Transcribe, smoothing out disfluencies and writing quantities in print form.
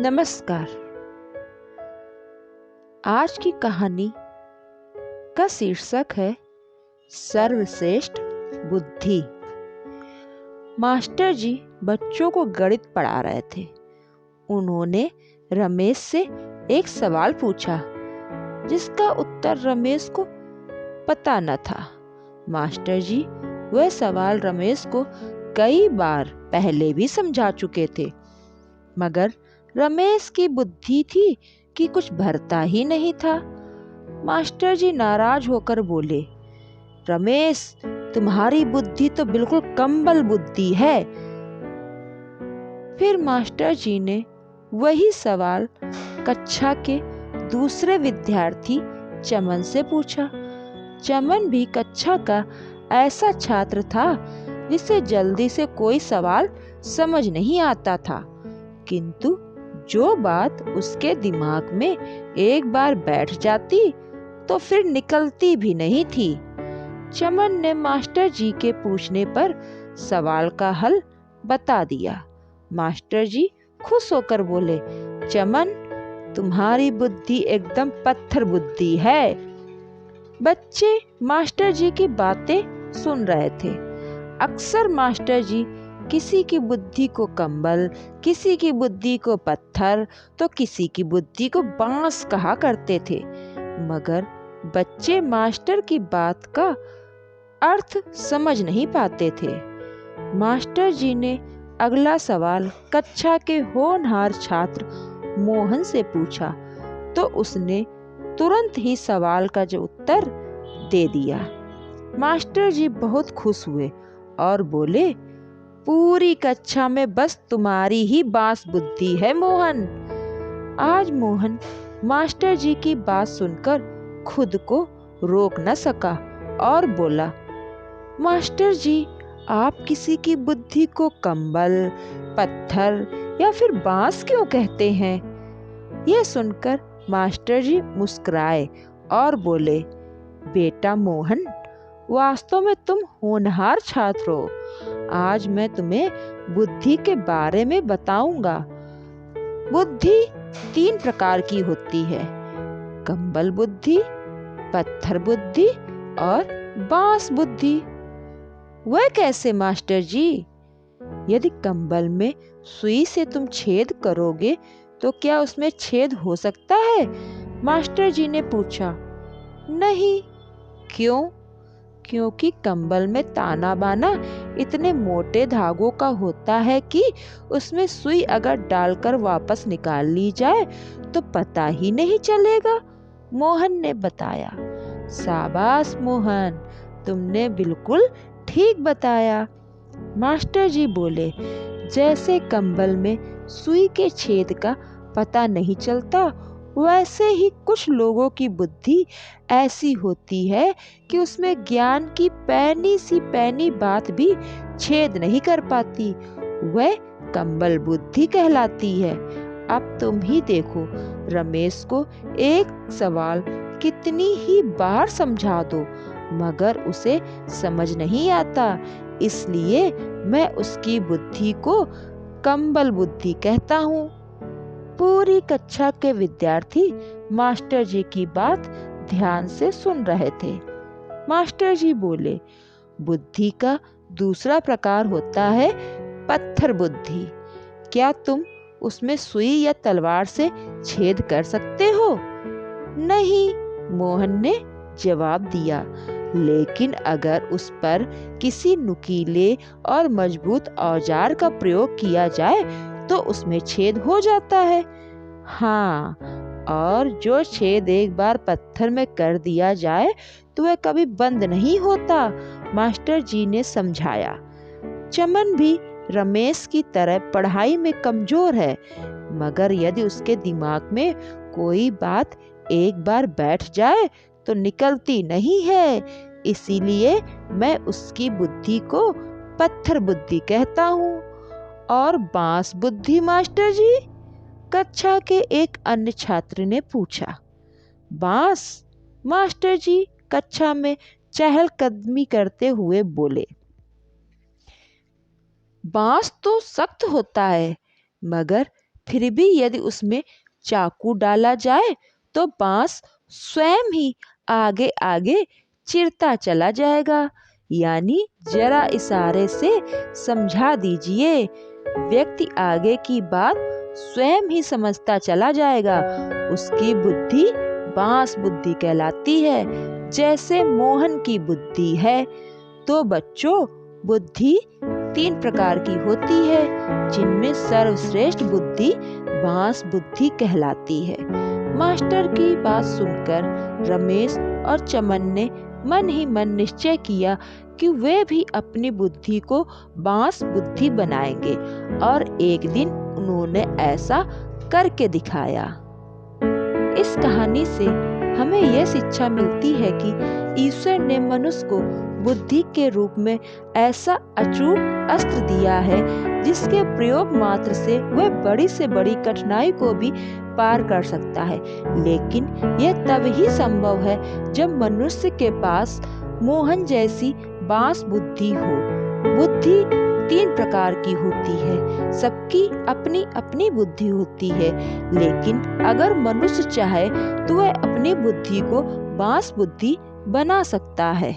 नमस्कार। आज की कहानी का शीर्षक है सर्वश्रेष्ठ बुद्धि। मास्टर जी बच्चों को गणित पढ़ा रहे थे। उन्होंने रमेश से एक सवाल पूछा जिसका उत्तर रमेश को पता न था। मास्टर जी वह सवाल रमेश को कई बार पहले भी समझा चुके थे, मगर रमेश की बुद्धि थी कि कुछ भरता ही नहीं था। मास्टर जी नाराज होकर बोले, रमेश, तुम्हारी बुद्धि तो बिल्कुल कंबल बुद्धि है। फिर मास्टर जी ने वही सवाल कक्षा के दूसरे विद्यार्थी चमन से पूछा। चमन भी कक्षा का ऐसा छात्र था जिसे जल्दी से कोई सवाल समझ नहीं आता था, किंतु जो बात उसके दिमाग में एक बार बैठ जाती तो फिर निकलती भी नहीं थी। चमन ने मास्टर जी के पूछने पर सवाल का हल बता दिया। मास्टर जी खुश होकर बोले, चमन, तुम्हारी बुद्धि एकदम पत्थर बुद्धि है। बच्चे मास्टर जी की बातें सुन रहे थे। अक्सर मास्टर जी किसी की बुद्धि को कंबल, किसी की बुद्धि को पत्थर, तो किसी की बुद्धि को बांस कहा करते थे, मगर बच्चे मास्टर की बात का अर्थ समझ नहीं पाते थे। मास्टर जी ने अगला सवाल कक्षा के होनहार छात्र मोहन से पूछा, तो उसने तुरंत ही सवाल का जो उत्तर दे दिया। मास्टर जी बहुत खुश हुए और बोले, पूरी कक्षा में बस तुम्हारी ही बांस बुद्धि है मोहन। आज मोहन मास्टर जी की बात सुनकर खुद को रोक न सका और बोला, मास्टर जी, आप किसी की बुद्धि को कंबल, पत्थर या फिर बांस क्यों कहते हैं? यह सुनकर मास्टर जी मुस्कुराए और बोले, बेटा मोहन, वास्तव में तुम होनहार छात्र हो। आज मैं तुम्हें बुद्धि के बारे में बताऊंगा। बुद्धि 3 प्रकार की होती है, कंबल बुद्धि, पत्थर बुद्धि और बांस बुद्धि। वह कैसे मास्टर जी? यदि कंबल में सुई से तुम छेद करोगे तो क्या उसमें छेद हो सकता है? मास्टर जी ने पूछा। नहीं। क्यों? क्योंकि कंबल में ताना बाना इतने मोटे धागों का होता है कि उसमें सुई अगर डालकर वापस निकाल ली जाए तो पता ही नहीं चलेगा, मोहन ने बताया। शाबाश मोहन, तुमने बिल्कुल ठीक बताया। मास्टर जी बोले, जैसे कंबल में सुई के छेद का पता नहीं चलता, वैसे ही कुछ लोगों की बुद्धि ऐसी होती है कि उसमें ज्ञान की पैनी सी पैनी बात भी छेद नहीं कर पाती। वह कंबल बुद्धि कहलाती है। अब तुम ही देखो, रमेश को एक सवाल कितनी ही बार समझा दो मगर उसे समझ नहीं आता, इसलिए मैं उसकी बुद्धि को कंबल बुद्धि कहता हूँ। पूरी कक्षा के विद्यार्थी मास्टर जी की बात ध्यान से सुन रहे थे। मास्टर जी बोले, बुद्धि का दूसरा प्रकार होता है पत्थर बुद्धि। क्या तुम उसमें सुई या तलवार से छेद कर सकते हो? नहीं, मोहन ने जवाब दिया। लेकिन अगर उस पर किसी नुकीले और मजबूत औजार का प्रयोग किया जाए तो उसमें छेद हो जाता है। हाँ, और जो छेद एक बार पत्थर में कर दिया जाए तो वह कभी बंद नहीं होता, मास्टर जी ने समझाया। चमन भी रमेश की तरह पढ़ाई में कमजोर है, मगर यदि उसके दिमाग में कोई बात एक बार बैठ जाए तो निकलती नहीं है, इसीलिए मैं उसकी बुद्धि को पत्थर बुद्धि कहता हूँ। और बांस बुद्धि मास्टर जी? कक्षा के एक अन्य छात्र ने पूछा। बांस? मास्टर जी कक्षा में चहलकदमी करते हुए बोले, बांस तो सख्त होता है, मगर फिर भी यदि उसमें चाकू डाला जाए तो बांस स्वयं ही आगे आगे चिरता चला जाएगा। यानी जरा इशारे से समझा दीजिए, व्यक्ति आगे की बात स्वयं ही समझता चला जाएगा। उसकी बुद्धि बांस बुद्धि कहलाती है, जैसे मोहन की बुद्धि है। तो बच्चों, बुद्धि 3 प्रकार की होती है, जिनमें सर्वश्रेष्ठ बुद्धि बांस बुद्धि कहलाती है। मास्टर की बात सुनकर रमेश और चमन ने मन ही मन निश्चय किया कि वे भी अपनी बुद्धि को बांस बुद्धि बनाएंगे, और एक दिन उन्होंने ऐसा करके दिखाया। इस कहानी से हमें यह शिक्षा मिलती है कि ईश्वर ने मनुष्य को बुद्धि के रूप में ऐसा अचूक अस्त्र दिया है, जिसके प्रयोग मात्र से वह बड़ी से बड़ी कठिनाई को भी पार कर सकता है। लेकिन यह तब ही संभव है जब मनुष्य के पास मोहन जैसी बांस बुद्धि हो। बुद्धि 3 प्रकार की होती है, सबकी अपनी अपनी बुद्धि होती है, लेकिन अगर मनुष्य चाहे तो वह अपनी बुद्धि को बांस बुद्धि बना सकता है।